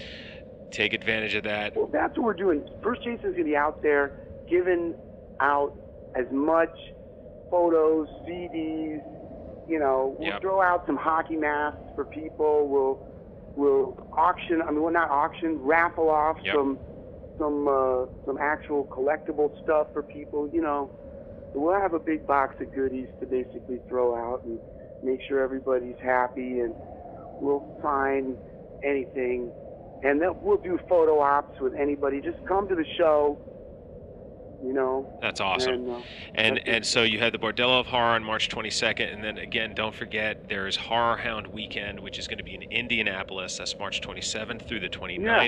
take advantage of that. Well, that's what we're doing. First Jason's going to be out there giving out as much photos, CDs, we'll throw out some hockey masks for people. We'll auction, not auction, raffle off some actual collectible stuff for people, We'll have a big box of goodies to basically throw out and make sure everybody's happy, and we'll sign anything. And then we'll do photo ops with anybody. Just come to the show. That's awesome. And so you have the Bordello of Horror on March 22nd, and then again, don't forget there's Horror Hound Weekend, which is going to be in Indianapolis. That's March 27th through the 29th. Yeah.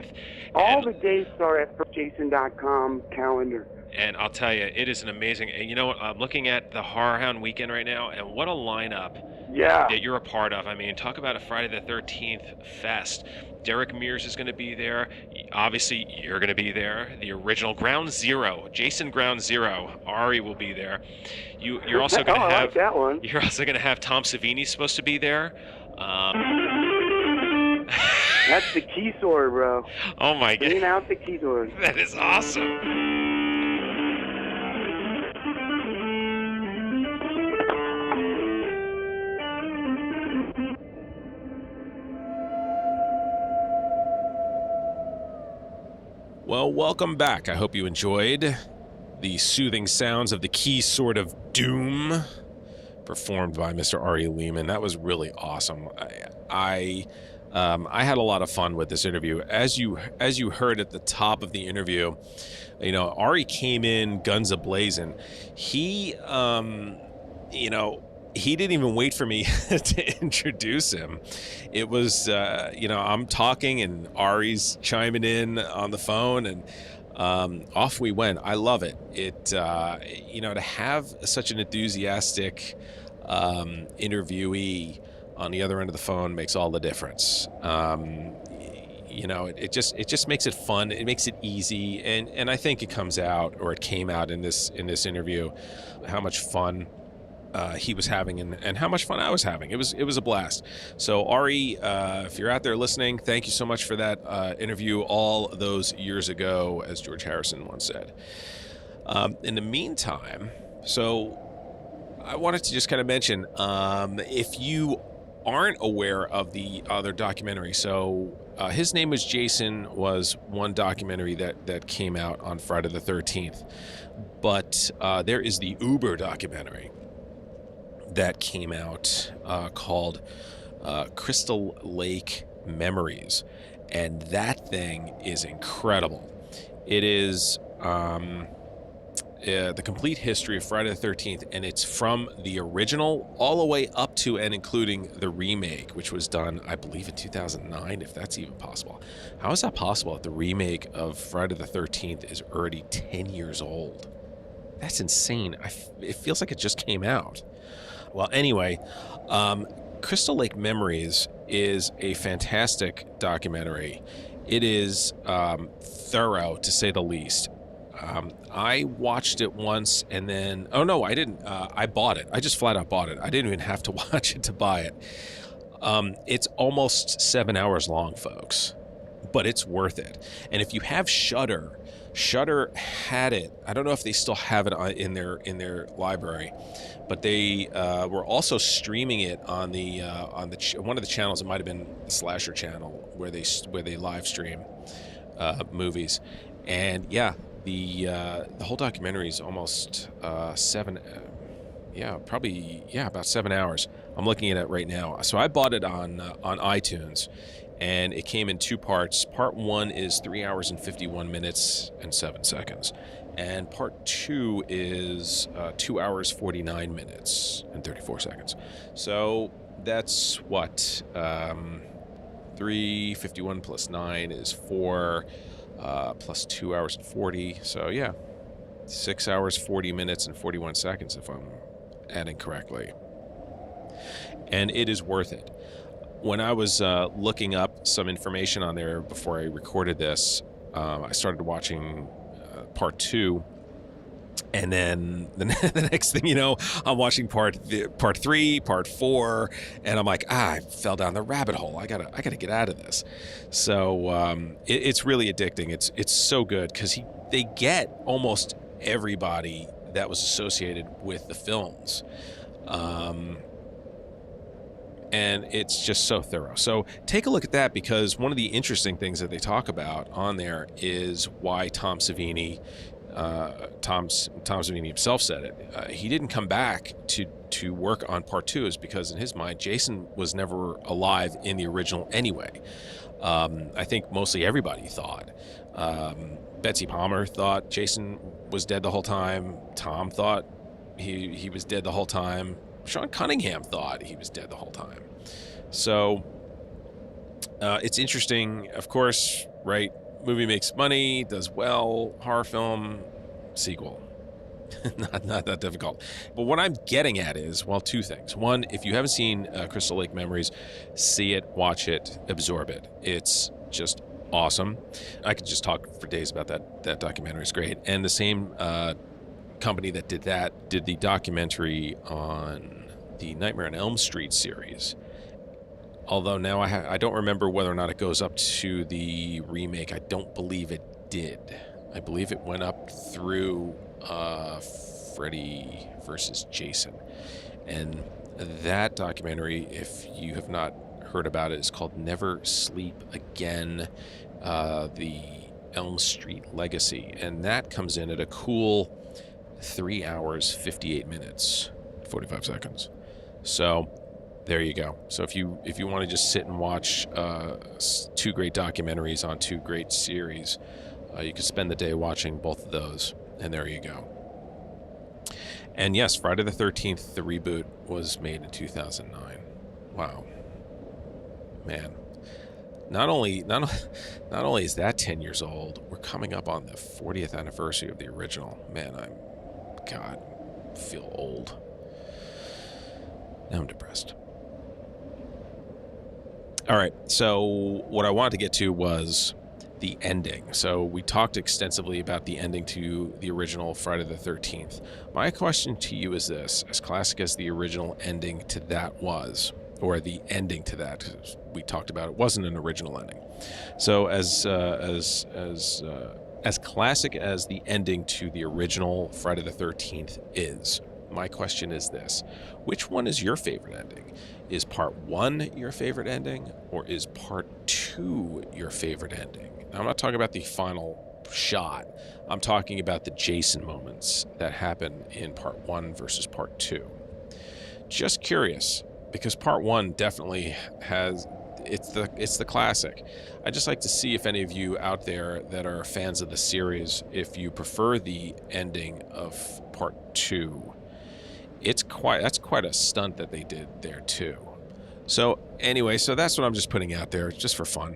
All the dates are at firstjason.com calendar. And I'll tell you, it is an amazing. And you know what? I'm looking at the Horror Hound weekend right now, and what a lineup Yeah. that you're a part of. I mean, talk about a Friday the 13th fest. Derek Mears is going to be there. Obviously, you're going to be there. The original Ground Zero, Jason Ground Zero, Ari will be there. You're also going to I have like that one. You're also going to have Tom Savini's supposed to be there. That's the key sword, bro. Oh my god! Bringing out the key sword. That is awesome. Well, welcome back. I hope you enjoyed the soothing sounds of the key sword of doom performed by Mr. Ari Lehman. That was really awesome. I had a lot of fun with this interview. As you heard at the top of the interview, you know, Ari came in guns a-blazing. He he didn't even wait for me to introduce him. It was, I'm talking and Ari's chiming in on the phone, and off we went. I love it. To have such an enthusiastic interviewee on the other end of the phone makes all the difference. It just makes it fun. It makes it easy, and I think it came out in this interview how much fun he was having and how much fun I was having. It was a blast. So Ari, if you're out there listening, thank you so much for that interview all those years ago, as George Harrison once said. In the meantime, so I wanted to just kind of mention, if you aren't aware of the other documentary, so His Name Was Jason was one documentary that came out on Friday the 13th, but there is the Uber documentary that came out called Crystal Lake Memories, and that thing is incredible. It is the complete history of Friday the 13th, and it's from the original all the way up to and including the remake, which was done, I believe, in 2009, if that's even possible. How is that possible that the remake of Friday the 13th is already 10 years old? That's insane. It feels like it just came out. Well, anyway, Crystal Lake Memories is a fantastic documentary. It is thorough, to say the least. I watched it once and then... Oh, no, I didn't. I bought it. I just flat out bought it. I didn't even have to watch it to buy it. It's almost 7 hours long, folks, but it's worth it. And if you have Shudder had it. I don't know if they still have it in their library, but they were also streaming it on the one of the channels. It might have been the Slasher channel where they live stream movies. And yeah, the whole documentary is almost about 7 hours. I'm looking at it right now. So I bought it on iTunes. And it came in two parts. Part 1 is 3 hours and 51 minutes and 7 seconds. And part 2 is 2 hours, 49 minutes and 34 seconds. So that's what? 351 plus 9 is 4, plus 2 hours and 40. So yeah, 6 hours, 40 minutes and 41 seconds, if I'm adding correctly. And it is worth it. When I was looking up some information on there before I recorded this, I started watching part 2, and then the next thing you know, I'm watching part 3, part 4, and I'm like, I fell down the rabbit hole. I gotta get out of this. So it's really addicting. It's so good because they get almost everybody that was associated with the films. And it's just so thorough. So take a look at that, because one of the interesting things that they talk about on there is why Tom Savini himself said it. He didn't come back to work on part 2 is because in his mind, Jason was never alive in the original anyway. I think mostly everybody thought. Betsy Palmer thought Jason was dead the whole time. Tom thought he was dead the whole time. Sean Cunningham thought he was dead the whole time. So it's interesting, of course, right? Movie makes money, does well, horror film, sequel. Not that difficult. But what I'm getting at is, well, two things. One, if you haven't seen Crystal Lake Memories, see it, watch it, absorb it. It's just awesome. I could just talk for days about that documentary. It's great. And the same company that did the documentary on the Nightmare on Elm Street series. Although now I don't remember whether or not it goes up to the remake. I don't believe it did. I believe it went up through Freddy versus Jason. And that documentary, if you have not heard about it, is called Never Sleep Again, the Elm Street Legacy. And that comes in at a cool 3 hours, 58 minutes, 45 seconds. So there you go. So if you want to just sit and watch two great documentaries on two great series, you could spend the day watching both of those, and there you go. And yes, Friday the 13th, the reboot, was made in 2009. Wow, man. Not only is that 10 years old, we're coming up on the 40th anniversary of the original. Man, I feel old. Now I'm depressed. All right, so what I wanted to get to was the ending. So we talked extensively about the ending to the original Friday the 13th. My question to you is this: as classic as the original ending to that was, or the ending to that, 'cause we talked about it wasn't an original ending. So as classic as the ending to the original Friday the 13th is, my question is this: which one is your favorite ending? Is part 1 your favorite ending, or is part 2 your favorite ending? Now, I'm not talking about the final shot. I'm talking about the Jason moments that happen in part 1 versus part 2. Just curious, because part 1 definitely has, it's the classic. I'd just like to see if any of you out there that are fans of the series, if you prefer the ending of part 2. That's quite a stunt that they did there too. So anyway, so that's what I'm just putting out there just for fun.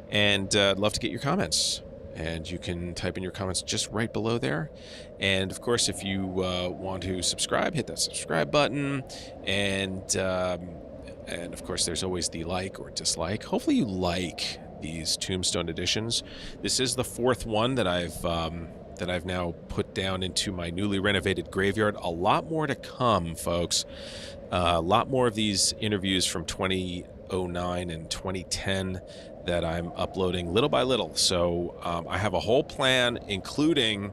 And I'd love to get your comments. And you can type in your comments just right below there. And of course, if you want to subscribe, hit that subscribe button. And of course, there's always the like or dislike. Hopefully you like these Tombstone Editions. This is the 4th one that I've now put down into my newly renovated graveyard. A lot more to come, folks. A lot more of these interviews from 2009 and 2010 that I'm uploading little by little. So I have a whole plan, including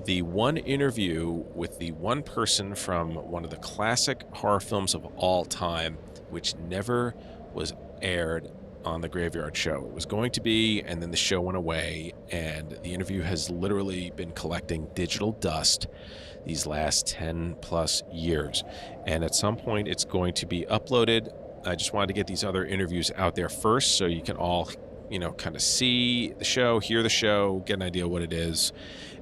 the one interview with the one person from one of the classic horror films of all time, which never was aired on the Graveyard Show. It was going to be, and then the show went away, and the interview has literally been collecting digital dust these last 10 plus years. And at some point it's going to be uploaded. I just wanted to get these other interviews out there first so you can all, kind of see the show, hear the show, get an idea what it is.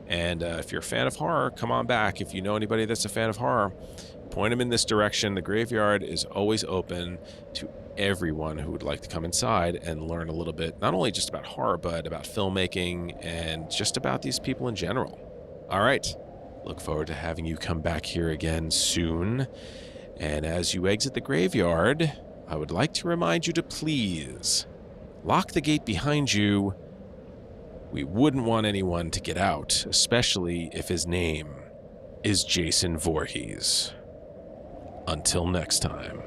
And if you're a fan of horror, come on back. If you know anybody that's a fan of horror, point them in this direction. The Graveyard is always open to everyone who would like to come inside and learn a little bit, not only just about horror, but about filmmaking and just about these people in general. All right. Look forward to having you come back here again soon. And as you exit the graveyard, I would like to remind you to please lock the gate behind you. We wouldn't want anyone to get out, especially if his name is Jason Voorhees. Until next time.